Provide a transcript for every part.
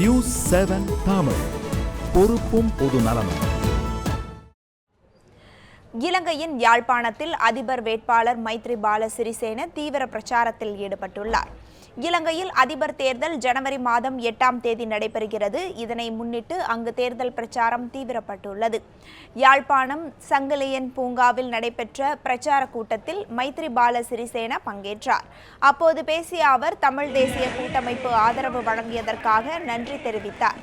News 7 Tamil, பொறுப்பும் பொது நலமும். இலங்கையின் யாழ்ப்பாணத்தில் அதிபர் வேட்பாளர் மைத்ரிபால சிறிசேன தீவிர பிரச்சாரத்தில் ஈடுபட்டுள்ளார். இலங்கையில் அதிபர் தேர்தல் ஜனவரி மாதம் 8ஆம் தேதி நடைபெறுகிறது. இதனை முன்னிட்டு அங்கு தேர்தல் பிரச்சாரம் தீவிரப்பட்டுள்ளது. யாழ்ப்பாணம் சங்கிலியன் பூங்காவில் நடைபெற்ற பிரச்சார கூட்டத்தில் மைத்ரிபால சிறிசேன பங்கேற்றார். அப்போது பேசிய அவர் தமிழ் தேசிய கூட்டமைப்பு ஆதரவு வழங்கியதற்காக நன்றி தெரிவித்தார்.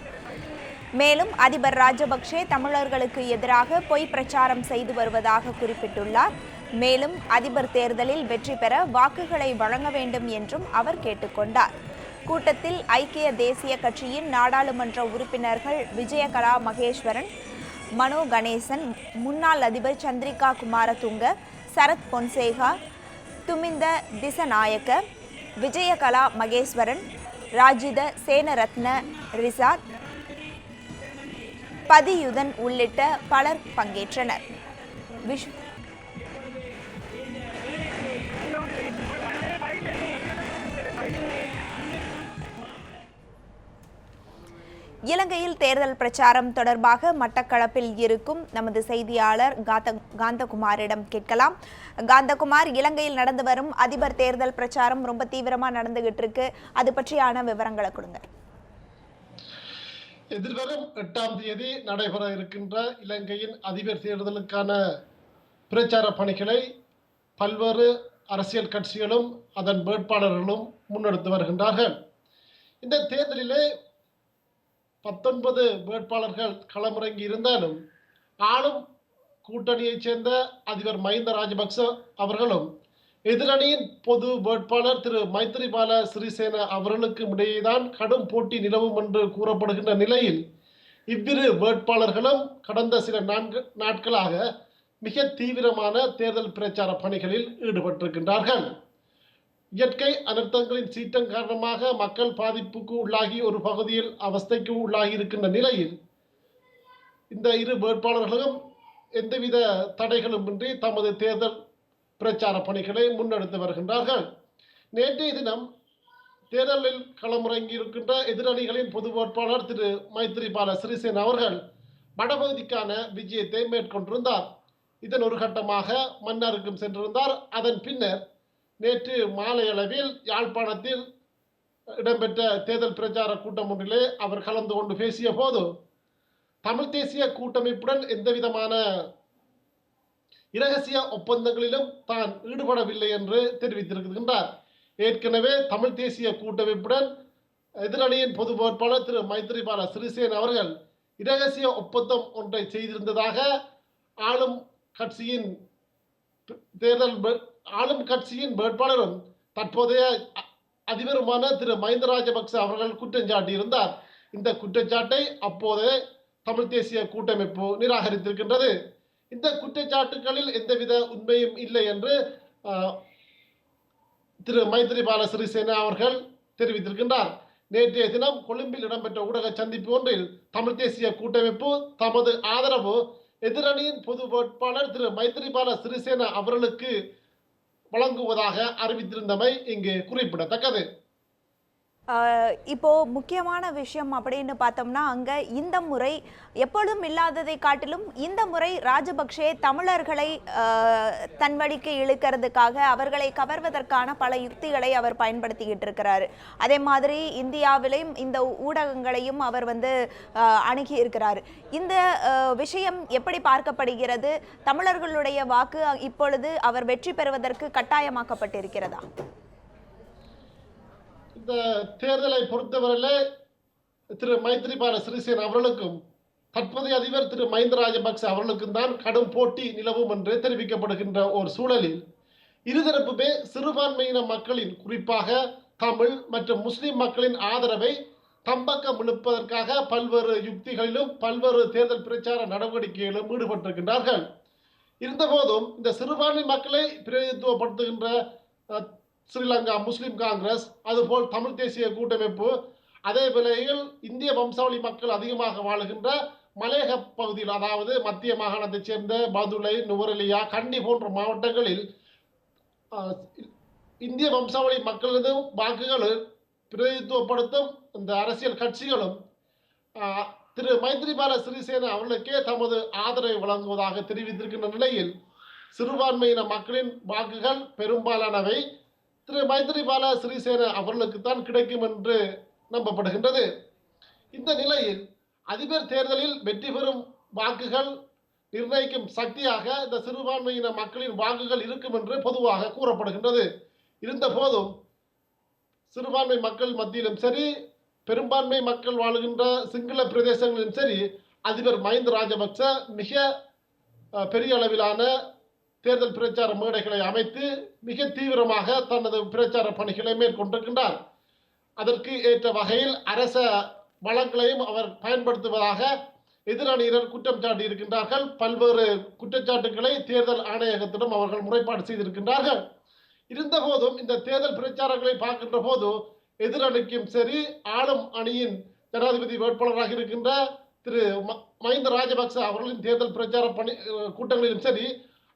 மேலும் அதிபர் ராஜபக்சே தமிழர்களுக்கு எதிராக பொய் பிரச்சாரம் செய்து வருவதாக குறிப்பிட்டுள்ளார். மேலும் அதிபர் தேர்தலில் வெற்றி பெற வாக்குகளை வழங்க வேண்டும் என்றும் அவர் கேட்டுக்கொண்டார். கூட்டத்தில் ஐக்கிய தேசிய கட்சியின் நாடாளுமன்ற உறுப்பினர்கள் விஜயகலா மகேஸ்வரன், மனோ கணேசன், முன்னாள் அதிபர் சந்திரிகா குமாரதுங்க, சரத் பொன்சேகா, துமிந்த திசநாயக்க, விஜயகலா மகேஸ்வரன், ராஜித சேனரத்ன ரிசாத், பதியுதன் உள்ளிட்ட பலர் பங்கேற்றனர். இலங்கையில் தேர்தல் பிரச்சாரம் தொடர்பாக மட்டக்களப்பில் இருக்கும் நமது செய்தியாளர் காந்தகுமாரிடம் கேட்கலாம். காந்தகுமார், இலங்கையில் நடந்து வரும் அதிபர் தேர்தல் பிரச்சாரம் ரொம்ப தீவிரமா நடந்துகிட்டு இருக்கு, அது பற்றியான விவரங்களை கொடுங்க. எதிர்வரும் 8ஆம் தேதி நடைபெற இருக்கின்ற இலங்கையின் அதிபர் தேர்தலுக்கான பிரச்சார பணிகளை பல்வேறு அரசியல் கட்சிகளும் அதன் வேட்பாளர்களும் முன்னெடுத்து வருகின்றார்கள். இந்த தேர்தலிலே 19 வேட்பாளர்கள் களமிறங்கி இருந்தாலும் ஆளும் கூட்டணியைச் சேர்ந்த அதிபர் மஹிந்த ராஜபக்ச அவர்களும் எதிரணியின் பொது வேட்பாளர் திரு மைத்ரிபால சிறிசேன அவர்களுக்கும் இடையேதான் கடும் போட்டி நிலவும் என்று கூறப்படுகின்ற நிலையில் இவ்விரு வேட்பாளர்களும் கடந்த சில நாட்களாக மிக தீவிரமான தேர்தல் பிரச்சார பணிகளில் ஈடுபட்டிருக்கின்றார்கள். இயற்கை அனர்த்தங்களின் சீற்றம் காரணமாக மக்கள் பாதிப்புக்கு உள்ளாகி ஒரு பகுதியில் அவஸ்தைக்கு உள்ளாகி இருக்கின்ற நிலையில் இந்த இரு வேட்பாளர்களும் எந்தவித தடைகளுமின்றி தமது தேர்தல் பிரச்சார பணிகளை முன்னெடுத்து வருகின்றார்கள். நேற்றைய தினம் தேர்தலில் களமிறங்கி இருக்கின்ற எதிரணிகளின் பொது வேட்பாளர் திரு மைத்ரிபால சிறிசேன அவர்கள் வடபகுதிக்கான விஜயத்தை மேற்கொண்டிருந்தார். இதன் ஒரு கட்டமாக மன்னாருக்கும் சென்றிருந்தார். அதன் பின்னர் நேற்று மாலை அளவில் யாழ்ப்பாணத்தில் இடம்பெற்ற தேர்தல் பிரச்சார கூட்டம் ஒன்றிலே அவர் கலந்து கொண்டு பேசிய போது தமிழ் தேசிய கூட்டமைப்புடன் எந்தவிதமான இரகசிய ஒப்பந்தங்களிலும் தான் ஈடுபடவில்லை என்று தெரிவித்திருக்கின்றார். ஏற்கனவே தமிழ் தேசிய கூட்டமைப்புடன் எதிரணியின் பொது வேட்பாளர் திரு மைத்ரிபால சிறிசேன அவர்கள் இரகசிய ஒப்பந்தம் ஒன்றை செய்திருந்ததாக ஆளும் கட்சியின் வேட்பாளரும் தற்போதைய அதிபருமான திரு மஹிந்த ராஜபக்ச அவர்கள் குற்றம் சாட்டியிருந்தார். இந்த குற்றச்சாட்டை அப்போதே தமிழ் தேசிய கூட்டமைப்பு நிராகரித்திருக்கின்றது. இந்த குற்றச்சாட்டுகளில் எந்தவித உண்மையும் இல்லை என்று திரு மைத்ரிபால சிறிசேன அவர்கள் தெரிவித்திருக்கின்றார். நேற்றைய தினம் கொழும்பில் இடம்பெற்ற ஊடக சந்திப்பு ஒன்றில் தமிழ் தேசிய கூட்டமைப்பு தமது ஆதரவு எதிரணியின் பொது வேட்பாளர் திரு மைத்ரிபால சிறிசேன அவர்களுக்கு வழங்குவதாக அறிவித்திருந்தமை இங்கு குறிப்பிடத்தக்கது. இப்போ முக்கியமான விஷயம் அப்படின்னு பார்த்தோம்னா, அங்க இந்த முறை எப்பொழுதும் இல்லாததை காட்டிலும் இந்த முறை ராஜபக்சே தமிழர்களை தன் வழிக்கு இழுக்கிறதுக்காக அவர்களை கவர்வதற்கான பல யுக்திகளை அவர் பயன்படுத்திக்கிட்டு இருக்கிறாரு. அதே மாதிரி இந்தியாவிலையும் இந்த ஊடகங்களையும் அவர் அணுகி இருக்கிறார். இந்த விஷயம் எப்படி பார்க்கப்படுகிறது? தமிழர்களுடைய வாக்கு இப்பொழுது அவர் வெற்றி பெறுவதற்கு கட்டாயமாக்கப்பட்டிருக்கிறதா? இந்த தேர்தலை பொறுத்தவரையில் திரு மைத்ரிபால சிறிசேன அவர்களுக்கும் தற்போதைய அதிபர் திரு மஹிந்த ராஜபக்ச அவர்களுக்கும் தான் கடும் போட்டி நிலவும் என்று தெரிவிக்கப்படுகின்ற ஒரு சூழலில் இருதரப்புமே சிறுபான்மையின மக்களின், குறிப்பாக தமிழ் மற்றும் முஸ்லிம் மக்களின் ஆதரவை தம்பக்கம் இழுப்பதற்காக பல்வேறு யுக்திகளிலும் பல்வேறு தேர்தல் பிரச்சார நடவடிக்கைகளிலும் ஈடுபட்டிருக்கின்றார்கள். இருந்தபோதும் இந்த சிறுபான்மை மக்களை பிரதிநிதித்துவப்படுத்துகின்ற ஸ்ரீலங்கா முஸ்லிம் காங்கிரஸ், அதுபோல் தமிழ் தேசிய கூட்டமைப்பு, அதே வேளையில் இந்திய வம்சாவளி மக்கள் அதிகமாக வாழுகின்ற மலையக பகுதியில், அதாவது மத்திய மாகாணத்தைச் சேர்ந்த பதுளை, நுவரெலியா, கண்டி போன்ற மாவட்டங்களில் இந்திய வம்சாவளி மக்களது வாக்குகள் பிரதிநிதித்துவப்படுத்தும் இந்த அரசியல் கட்சிகளும் திரு மைத்ரிபால சிறிசேன அவர்களுக்கே தமது ஆதரவை வழங்குவதாக தெரிவித்திருக்கின்ற நிலையில் சிறுபான்மையின மக்களின் வாக்குகள் பெரும்பாலானவை திரு மைத்ரிபால சிறிசேன அவர்களுக்குத்தான் கிடைக்கும் என்று நம்பப்படுகின்றது. இந்த நிலையில் அதிபர் தேர்தலில் வெற்றி பெறும் வாக்குகள் நிர்ணயிக்கும் சக்தியாக இந்த சிறுபான்மையின மக்களின் வாக்குகள் இருக்கும் என்று பொதுவாக கூறப்படுகின்றது. இருந்த போதும் சிறுபான்மை மக்கள் மத்தியிலும் சரி, பெரும்பான்மை மக்கள் வாழுகின்ற சிங்கள பிரதேசங்களிலும் சரி, அதிபர் மஹிந்த ராஜபக்ச மிக பெரிய அளவிலான தேர்தல் பிரச்சார மேடைகளை அமைத்து மிக தீவிரமாக தனது பிரச்சார பணிகளை மேற்கொண்டிருக்கின்றார். அதற்கு ஏற்ற வகையில் அரச வளங்களையும் அவர் பயன்படுத்துவதாக எதிரணியினர் குற்றம் சாட்டி இருக்கின்றார்கள். பல்வேறு குற்றச்சாட்டுகளை தேர்தல் ஆணையகத்திடம் அவர்கள் முறைப்பாடு செய்திருக்கின்றார்கள். இருந்தபோதும் இந்த தேர்தல் பிரச்சாரங்களை பார்க்கின்ற போது எதிரணிக்கும் சரி, ஆளும் அணியின் ஜனாதிபதி வேட்பாளராக இருக்கின்ற திரு மஹிந்த ராஜபக்ச அவர்களின் தேர்தல் பிரச்சார கூட்டங்களிலும் சரி,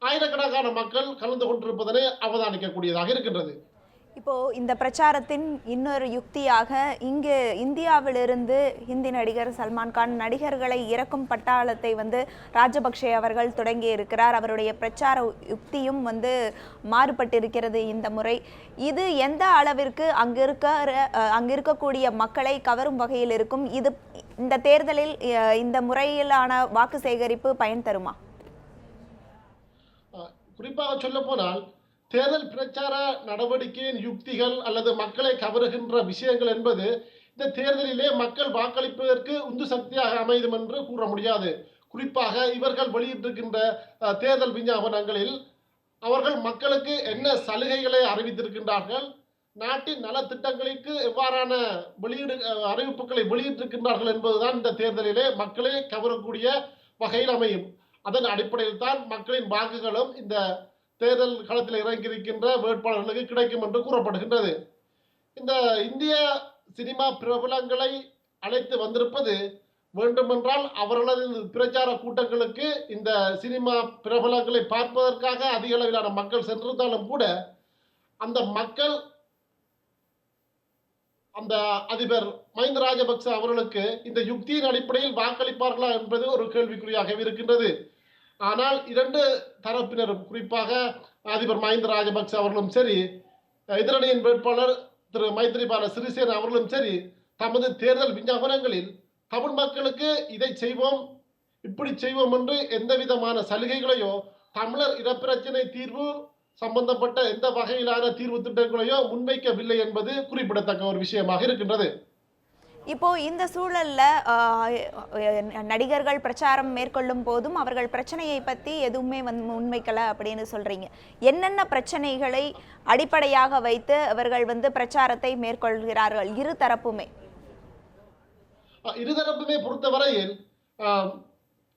ஆயிரக்கணக்கான மக்கள் கலந்து கொண்டிருப்பதனை அவதானிக்கக்கூடியதாக இருக்கின்றது. இப்போ இந்த பிரச்சாரத்தின் இன்னொரு யுக்தியாக இங்கு இந்தியாவிலிருந்து ஹிந்தி நடிகர் சல்மான் கான் நடிகர்களை இறக்கும் பட்டாளத்தை ராஜபக்ஷே அவர்கள் தொடங்கி இருக்கிறார். அவருடைய பிரச்சார யுக்தியும் மாறுபட்டிருக்கிறது இந்த முறை. இது எந்த அளவிற்கு அங்கு இருக்கக்கூடிய மக்களை கவரும் வகையில் இருக்கும்? இது இந்த தேர்தலில் இந்த முறையிலான வாக்கு சேகரிப்பு பயன் தருமா? குறிப்பாக சொல்ல போனால் தேர்தல் பிரச்சார நடவடிக்கையின் யுக்திகள் அல்லது மக்களை கவருகின்ற விஷயங்கள் என்பது இந்த தேர்தலிலே மக்கள் வாக்களிப்பதற்கு உந்து சக்தியாக அமையும் என்று கூற முடியாது. குறிப்பாக இவர்கள் வெளியிட்டிருக்கின்ற தேர்தல் விஞ்ஞாபனங்களில் அவர்கள் மக்களுக்கு என்ன சலுகைகளை அறிவித்திருக்கின்றார்கள், நாட்டின் நலத்திட்டங்களுக்கு எவ்வாறான அறிவிப்புகளை வெளியிட்டிருக்கின்றார்கள் என்பதுதான் இந்த தேர்தலிலே மக்களை கவரக்கூடிய வகையில் அமையும். அதன் அடிப்படையில் தான் மக்களின் வாக்குகளும் இந்த தேர்தல் களத்தில் இறங்கியிருக்கின்ற வேட்பாளர்களுக்கு கிடைக்கும் என்று கூறப்படுகின்றது. இந்த இந்திய சினிமா பிரபலங்களை அழைத்து வந்திருப்பது வேண்டுமென்றால் அவர்களது பிரச்சார கூட்டங்களுக்கு இந்த சினிமா பிரபலங்களை பார்ப்பதற்காக அதிக அளவிலான மக்கள் சென்றிருந்தாலும் கூட அந்த மக்கள் அந்த அதிபர் மஹிந்த ராஜபக்ச அவர்களுக்கு இந்த யுக்தியின் அடிப்படையில் வாக்களிப்பார்களா என்பது ஒரு கேள்விக்குறியாக இருக்கின்றது. ஆனால் இரண்டு தரப்பினரும், குறிப்பாக அதிபர் மஹிந்த ராஜபக்ச அவர்களும் சரி, எதிரணியின் வேட்பாளர் திரு மைத்ரிபால சிறிசேன அவர்களும் சரி, தமது தேர்தல் விஞ்ஞாபனங்களில் தமிழ் மக்களுக்கு இதை செய்வோம், இப்படி செய்வோம் என்று எந்த விதமான சலுகைகளையோ, தமிழர் இனப்பிரச்சனை தீர்வு சம்பந்தப்பட்ட எந்த வகையிலான தீர்வு திட்டங்களையோ முன்வைக்கவில்லை என்பது குறிப்பிடத்தக்க ஒரு விஷயமாக இருக்கின்றது. இப்போ இந்த சூழல்ல நடிகர்கள் பிரச்சாரம் மேற்கொள்ளும் போதும் அவர்கள் பிரச்சனையை பற்றி எதுவுமே முன்வைக்கல அப்படின்னு சொல்றீங்க. என்னென்ன பிரச்சனைகளை அடிப்படையாக வைத்து அவர்கள் பிரச்சாரத்தை மேற்கொள்கிறார்கள்? இருதரப்புமே பொறுத்தவரையில்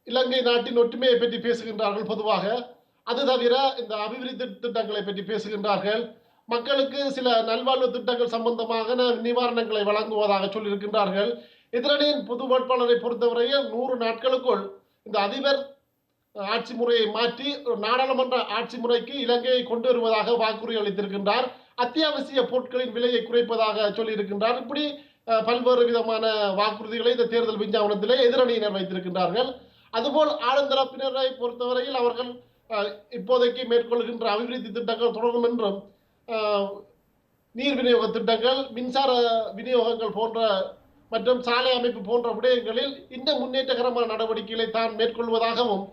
இலங்கை நாட்டின் ஒற்றுமையை பற்றி பேசுகின்றார்கள் பொதுவாக. அது தவிர இந்த அபிவிருத்தி திட்டங்களை பற்றி பேசுகின்றார்கள். மக்களுக்கு சில நல்வாழ்வு திட்டங்கள் சம்பந்தமாக நிவாரணங்களை வழங்குவதாக சொல்லியிருக்கின்றார்கள். எதிரணியின் பொது வேட்பாளரை பொறுத்தவரையில் 100 நாட்களுக்குள் இந்த அதிபர் ஆட்சி முறையை மாற்றி நாடாளுமன்ற ஆட்சி முறைக்கு இலங்கையை கொண்டு வருவதாக வாக்குறுதி அளித்திருக்கின்றார். அத்தியாவசிய பொருட்களின் விலையை குறைப்பதாக சொல்லியிருக்கின்றார். இப்படி பல்வேறு விதமான வாக்குறுதிகளை இந்த தேர்தல் விஞ்ஞாபனத்திலே எதிரணியினர் வைத்திருக்கின்றார்கள். அதுபோல் ஆளுந்தரப்பினரை பொறுத்தவரையில் அவர்கள் இப்போதைக்கு மேற்கொள்கின்ற அபிவிருத்தி திட்டங்கள் தொடரும் என்றும், நீர் விநியோக திட்டங்கள், மின்சார விநியோகங்கள் போன்ற மற்றும் சாலை அமைப்பு போன்ற விடயங்களில் இந்த முன்னேற்றகரமான நடவடிக்கைகளை தான் மேற்கொள்வதாகவும்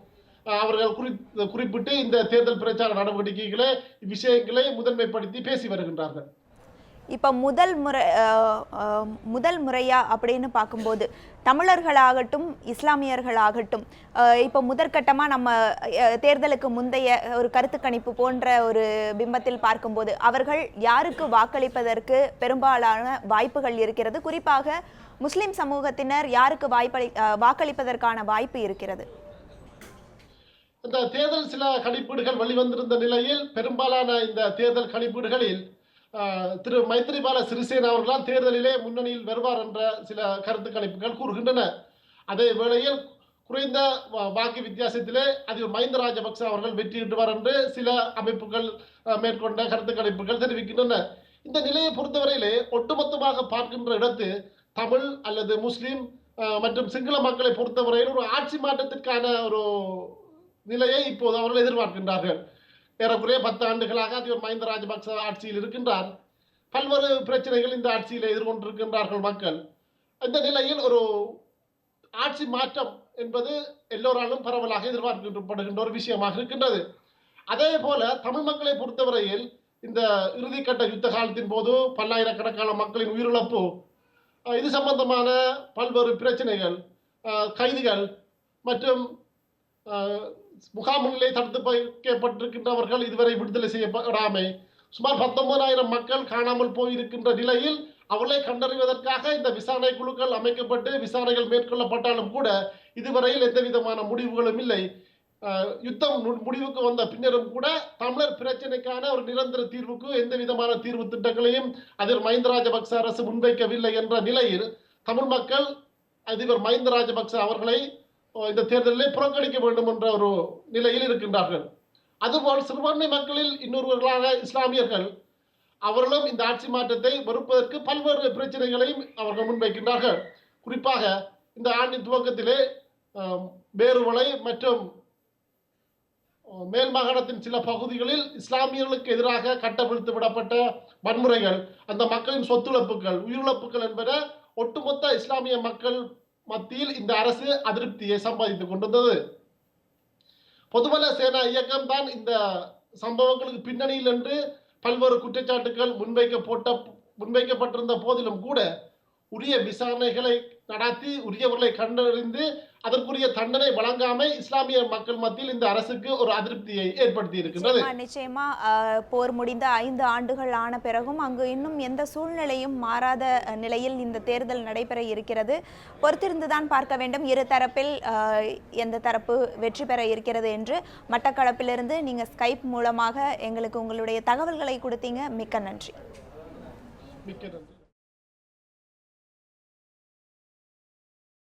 அவர்கள் குறிப்பிட்டு இந்த தேர்தல் பிரச்சார நடவடிக்கைகளை விஷயங்களை முதன்மைப்படுத்தி பேசி வருகின்றார்கள். இப்போ முதல் முறையா அப்படின்னு பார்க்கும்போது தமிழர்களாகட்டும் இஸ்லாமியர்களாகட்டும் இப்போ முதற்கட்டமாக நம்ம தேர்தலுக்கு முந்தைய ஒரு கருத்து கணிப்பு போன்ற ஒரு பிம்பத்தில் பார்க்கும்போது அவர்கள் யாருக்கு வாக்களிப்பதற்கு பெரும்பாலான வாய்ப்புகள் இருக்கிறது? குறிப்பாக முஸ்லிம் சமூகத்தினர் யாருக்கு வாக்களிப்பதற்கான வாய்ப்பு இருக்கிறது? இந்த தேர்தல் சில கணிப்பீடுகள் வெளிவந்திருந்த நிலையில் பெரும்பாலான இந்த தேர்தல் கணிப்பீடுகளில் திரு மைத்ரிபால சிறிசேன அவர்களால் தேர்தலிலே முன்னணியில் வருவார் என்ற சில கருத்து கணிப்புகள் கூறுகின்றன. அதே வேளையில் குறைந்த வாக்கு வித்தியாசத்திலே அதிபர் மஹிந்த ராஜபக்ச அவர்கள் வெற்றியிடுவார் என்று சில அமைப்புகள் மேற்கொண்ட கருத்து கணிப்புகள் தெரிவிக்கின்றன. இந்த நிலையை பொறுத்தவரையிலே ஒட்டுமொத்தமாக பார்க்கின்ற இடத்து தமிழ் அல்லது முஸ்லீம் மற்றும் சிங்கள மக்களை பொறுத்தவரையில் ஒரு ஆட்சி மாற்றத்திற்கான ஒரு நிலையை இப்போது அவர்கள் எதிர்பார்க்கின்றார்கள். ஏறக்குறைய 10 ஆண்டுகளாக அதிபர் மஹிந்த ராஜபக்ச ஆட்சியில் இருக்கின்றார். பல்வேறு பிரச்சனைகள் இந்த ஆட்சியில் எதிர்கொண்டிருக்கின்றார்கள் மக்கள். இந்த நிலையில் ஒரு ஆட்சி மாற்றம் என்பது எல்லோராலும் பரவலாக எதிர்பார்க்கப்படுகின்ற ஒரு விஷயமாக இருக்கின்றது. அதே போல தமிழ் மக்களை பொறுத்தவரையில் இந்த இறுதிக்கட்ட யுத்த காலத்தின் போது பல்லாயிரக்கணக்கான மக்களின் உயிரிழப்பு, இது சம்பந்தமான பல்வேறு பிரச்சனைகள், கைதிகள் மற்றும் முகாம்களிலே தடுத்து வைக்கப்பட்டிருக்கின்றவர்கள் இதுவரை விடுதலை செய்யப்படாமை, சுமார் 19,000 மக்கள் காணாமல் போயிருக்கின்ற நிலையில் அவர்களை கண்டறிவதற்காக இந்த விசாரணை குழுக்கள் அமைக்கப்பட்டு விசாரணைகள் மேற்கொள்ளப்பட்டாலும் கூட இதுவரையில் எந்த விதமான முடிவுகளும் இல்லை. யுத்தம் முடிவுக்கு வந்த பின்னரும் கூட தமிழர் பிரச்சனைக்கான ஒரு நிரந்தர தீர்வுக்கு எந்த விதமான தீர்வு திட்டங்களையும் அதில் மஹிந்த ராஜபக்ச அரசு முன்வைக்கவில்லை என்ற நிலையில் தமிழ் மக்கள் அதிபர் மஹிந்த ராஜபக்ச அவர்களை இந்த தேர்தலில் புறக்கணிக்க வேண்டும் என்ற ஒரு நிலையில் இருக்கின்றார்கள். அதுபோல் சிறுபான்மை மக்களில் இன்னொருவர்களாக இஸ்லாமியர்கள் அவர்களும் இந்த ஆட்சி மாற்றத்தை வெறுப்பதற்கு பல்வேறு பிரச்சனைகளையும் அவர்கள் முன்வைக்கின்றார்கள். குறிப்பாக இந்த ஆண்டின் துவக்கத்திலே பேருவளை மற்றும் மேல் மாகாணத்தின் சில பகுதிகளில் இஸ்லாமியர்களுக்கு எதிராக கட்டவிழ்த்து விடப்பட்ட வன்முறைகள், அந்த மக்களின் சொத்துழப்புகள், உயிரிழப்புகள் என்பன ஒட்டுமொத்த இஸ்லாமிய மக்கள் மத்தியில் இந்த அரசு அதிருப்தியை சம்பாதித்துக் கொண்டிருந்தது. பொதுபல சேனா இயக்கம் தான் இந்த சம்பவங்களுக்கு பின்னணியில் என்று பல்வேறு குற்றச்சாட்டுகள் முன்வைக்கப்பட்டிருந்த போதிலும் கூட உரிய விசாரணைகளை நடத்தி உரியவர்களை கண்டறிந்து அதற்குரிய தண்டனை வழங்காமல் இஸ்லாமிய மக்கள் மத்தியில் இந்த அரசுக்கு ஒரு அதிருப்தியை ஏற்படுத்தி இருக்கின்றது. நிச்சயமா போர் முடிந்த 5 ஆண்டுகள் ஆன பிறகும் அங்கு இன்னும் எந்த சூழ்நிலையும் மாறாத நிலையில் இந்த தேர்தல் நடைபெற இருக்கிறது. பொறுத்திருந்துதான் பார்க்க வேண்டும் இரு தரப்பில் எந்த தரப்பு வெற்றி பெற இருக்கிறது என்று. மட்டக்களப்பிலிருந்து நீங்க ஸ்கைப் மூலமாக எங்களுக்கு உங்களுடைய தகவல்களை கொடுத்தீங்க. மிக்க நன்றி. மிக்க நன்றி.